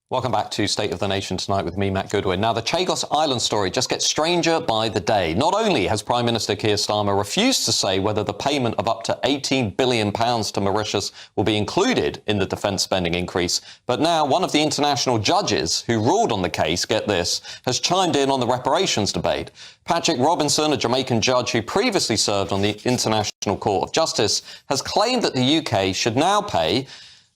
Welcome back to State of the Nation tonight with me, Matt Goodwin. Now, the Chagos Islands story just gets stranger by the day. Not only has Prime Minister Keir Starmer refused to say whether the payment of up to £18 billion to Mauritius will be included in the defence spending increase, but now one of the international judges who ruled on the case, get this, has chimed in on the reparations debate. Patrick Robinson, a Jamaican judge who previously served on the International Court of Justice, has claimed that the UK should now pay,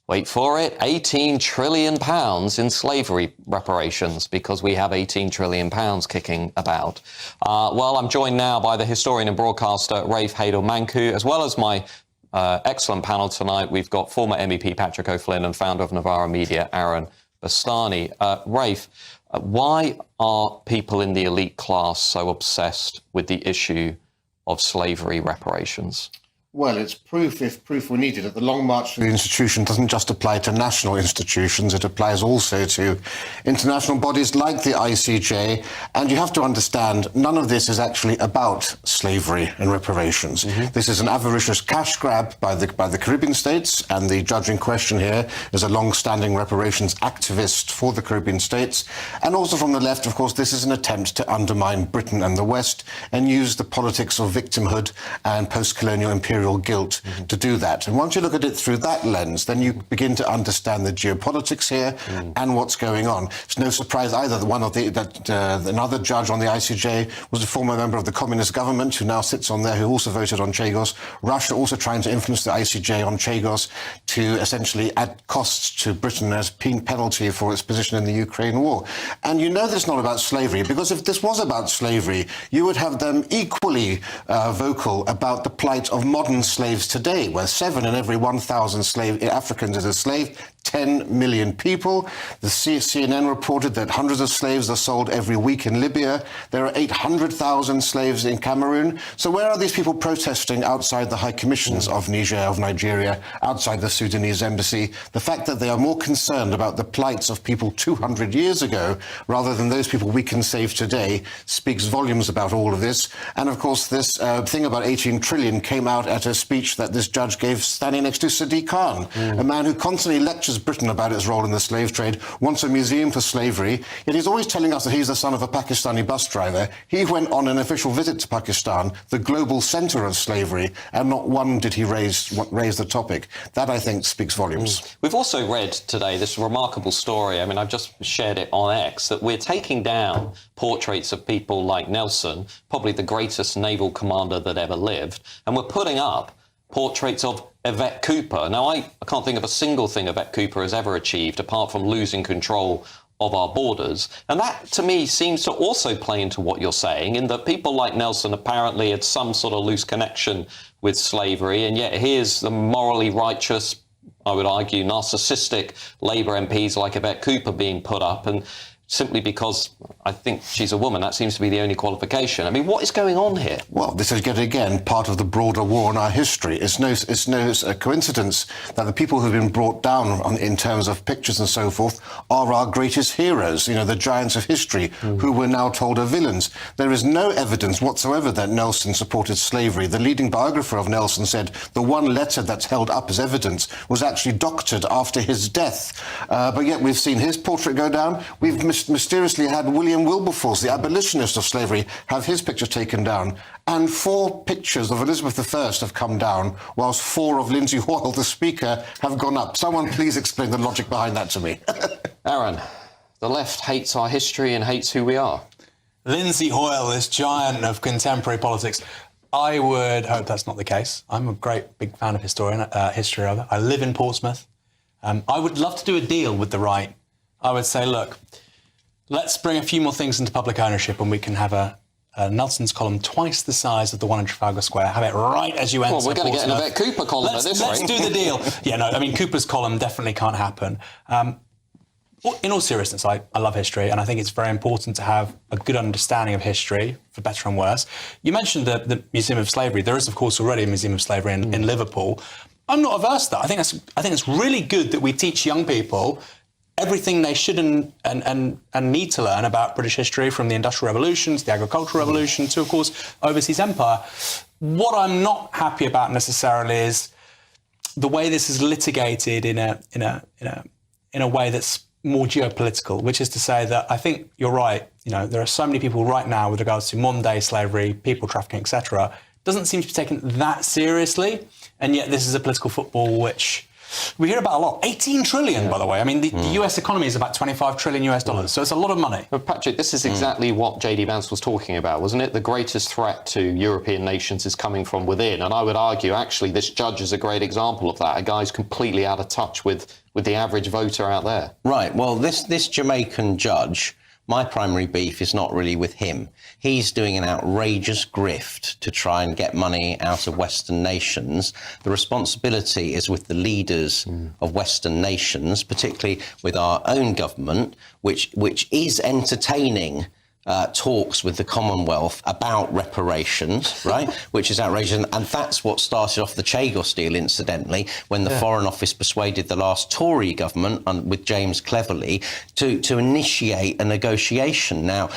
wait for it, £18 trillion in slavery reparations because we have £18 trillion kicking about. Well, I'm joined now by the historian and broadcaster Rafe Heydel-Mankoo, as well as my excellent panel tonight. We've got former MEP Patrick O'Flynn and founder of Novara Media, Aaron Bastani. Rafe, why are people in the elite class so obsessed with the issue of slavery reparations? Well, it's proof, if proof were needed, that the Long March to the institution doesn't just apply to national institutions, it applies also to international bodies like the ICJ. And you have to understand, none of this is actually about slavery and reparations. This is an avaricious cash grab by the Caribbean states, and the judge in question here is a long-standing reparations activist for the Caribbean states. And also from the left, of course, this is an attempt to undermine Britain and the West and use the politics of victimhood and post-colonial imperial guilt to do that. And once you look at it through that lens, then you begin to understand the geopolitics here and what's going on. It's no surprise either that another judge on the ICJ was a former member of the communist government who now sits on there, who also voted on Chagos. Russia also trying to influence the ICJ on Chagos to essentially add costs to Britain as penalty for its position in the Ukraine war. And you know this is not about slavery, because if this was about slavery, you would have them equally vocal about the plight of modern slaves today, where 7 in every 1,000 Africans is a slave. 10 million people. The CNN reported that hundreds of slaves are sold every week in Libya. There are 800,000 slaves in Cameroon. So where are these people protesting outside the high commissions of Niger, of Nigeria, outside the Sudanese embassy? The fact that they are more concerned about the plights of people 200 years ago rather than those people we can save today speaks volumes about all of this. And of course, this thing about 18 trillion came out at a speech that this judge gave standing next to Sadiq Khan, a man who constantly lectures Britain about its role in the slave trade, wants a museum for slavery, yet he's always telling us that he's the son of a Pakistani bus driver. He went on an official visit to Pakistan, the global centre of slavery, and not one did he raise the topic. That, I think, speaks volumes. We've also read today this remarkable story, I mean, I've just shared it on X, that we're taking down portraits of people like Nelson, probably the greatest naval commander that ever lived, and we're putting up portraits of Yvette Cooper. Now, I can't think of a single thing Yvette Cooper has ever achieved apart from losing control of our borders. And that, to me, seems to also play into what you're saying, in that people like Nelson apparently had some sort of loose connection with slavery, and yet here's the morally righteous, I would argue, narcissistic Labour MPs like Yvette Cooper being put up, and simply because I think she's a woman, that seems to be the only qualification. I mean, what is going on here? Well, this is yet again part of the broader war in our history. It's no coincidence that the people who've been brought down in terms of pictures and so forth are our greatest heroes, you know, the giants of history, who we're now told are villains. There is no evidence whatsoever that Nelson supported slavery. The leading biographer of Nelson said the one letter that's held up as evidence was actually doctored after his death. But yet we've seen his portrait go down. We've mysteriously had William Wilberforce, the abolitionist of slavery, have his picture taken down. And 4 pictures of Elizabeth I have come down, whilst 4 of Lindsay Hoyle, the Speaker, have gone up. Someone please explain the logic behind that to me. Aaron, the left hates our history and hates who we are. Lindsay Hoyle, this giant of contemporary politics. I would hope that's not the case. I'm a great big fan of history. I live in Portsmouth. I would love to do a deal with the right. I would say, look, let's bring a few more things into public ownership and we can have a Nelson's column twice the size of the one in Trafalgar Square. Have it right as you enter. Well, we're going to get an Yvette Cooper column at this rate. Let's do the deal. Yeah, no, I mean, Cooper's column definitely can't happen. In all seriousness, I love history, and I think it's very important to have a good understanding of history, for better and worse. You mentioned the Museum of Slavery. There is, of course, already a Museum of Slavery in Liverpool. I'm not averse to that. I think it's really good that we teach young people everything they should and need to learn about British history, from the Industrial Revolution to the Agricultural Revolution to, of course, overseas empire. What I'm not happy about necessarily is the way this is litigated in a way that's more geopolitical, which is to say that I think you're right. You know, there are so many people right now with regards to modern day slavery, people trafficking, etc. Doesn't seem to be taken that seriously, and yet this is a political football which we hear about a lot. 18 trillion, by the way. I mean, the US economy is about 25 trillion US dollars, so it's a lot of money. But Patrick, this is exactly what JD Vance was talking about, wasn't it? The greatest threat to European nations is coming from within. And I would argue, actually, this judge is a great example of that. A guy's completely out of touch with the average voter out there. Right. Well, this Jamaican judge, my primary beef is not really with him. He's doing an outrageous grift to try and get money out of Western nations. The responsibility is with the leaders of Western nations, particularly with our own government, which is entertaining talks with the Commonwealth about reparations, right? Which is outrageous. And that's what started off the Chagos deal, incidentally, when the Foreign Office persuaded the last Tory government with James Cleverly to initiate a negotiation. Now,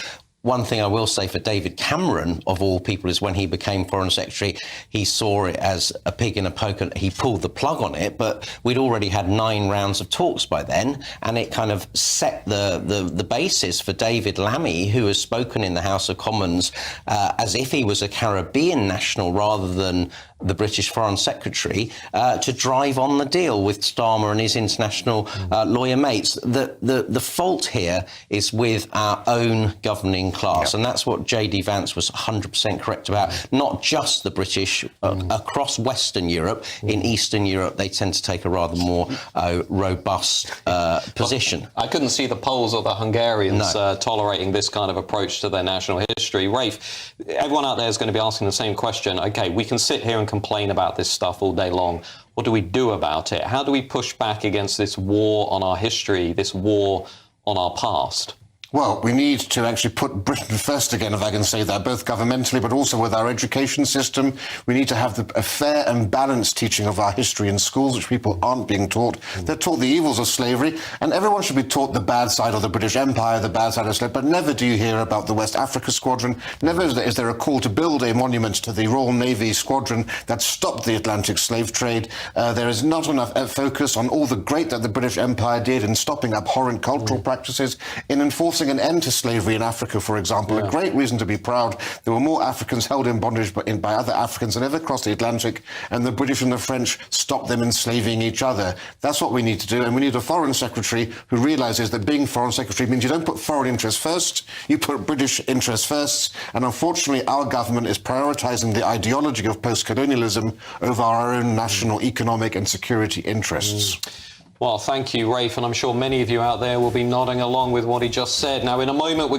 one thing I will say for David Cameron, of all people, is when he became Foreign Secretary, he saw it as a pig in a poke. He pulled the plug on it, but we'd already had 9 rounds of talks by then, and it kind of set the basis for David Lammy, who has spoken in the House of Commons as if he was a Caribbean national rather than the British Foreign Secretary, to drive on the deal with Starmer and his international lawyer mates. The fault here is with our own governing class, and that's what JD Vance was 100% correct about. Not just the British, across Western Europe. In Eastern Europe, they tend to take a rather more robust position. I couldn't see the Poles or the Hungarians tolerating this kind of approach to their national history. Rafe, everyone out there is going to be asking the same question. OK, we can sit here and complain about this stuff all day long. What do we do about it? How do we push back against this war on our history, this war on our past? Well, we need to actually put Britain first again, if I can say that, both governmentally but also with our education system. We need to have a fair and balanced teaching of our history in schools, which people aren't being taught. They're taught the evils of slavery, and everyone should be taught the bad side of the British Empire, the bad side of slavery, but never do you hear about the West Africa Squadron. Never is there a call to build a monument to the Royal Navy Squadron that stopped the Atlantic slave trade. There is not enough focus on all the great that the British Empire did in stopping abhorrent cultural practices, in enforcing an end to slavery in Africa, for example. A great reason to be proud. There were more Africans held in bondage by other Africans than ever crossed the Atlantic, and the British and the French stopped them enslaving each other. That's what we need to do, and we need a foreign secretary who realises that being foreign secretary means you don't put foreign interests first, you put British interests first, and unfortunately our government is prioritising the ideology of post-colonialism over our own national economic and security interests. Well, thank you, Rafe, and I'm sure many of you out there will be nodding along with what he just said. Now, in a moment, we're